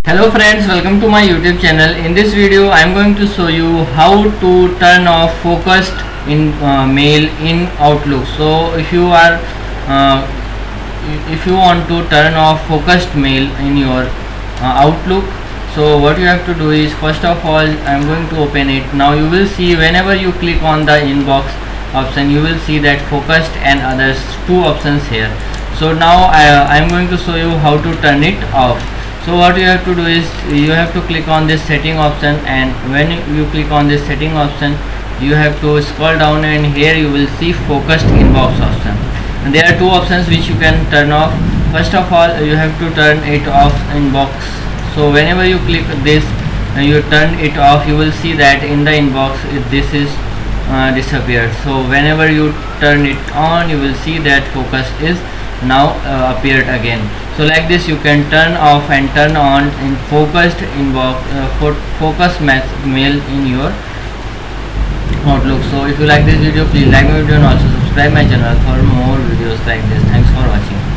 Hello friends, welcome to my YouTube channel. In this video I am going to show you how to turn off focused in mail in Outlook. So uh, if you want to turn off focused mail in your Outlook, so what you have to do is, first of all I am going to open it. Now you will see, whenever you click on the inbox option, you will see that focused and others two options here. So now I am going to show you how to turn it off. So what you have to do is, you have to click on this setting option, and when you click on this setting option, you have to scroll down, and here you will see focused inbox option. And there are two options which you can turn off. First of all, you have to turn it off inbox. So whenever you click this, you turn it off, you will see that in the inbox this is disappeared. So whenever you turn it on, you will see that focus is now appeared again. So like this you can turn off and turn on in focused inbox focus mail in your Outlook. So if you like this video, please like my video and also subscribe my channel for more videos like this. Thanks for watching.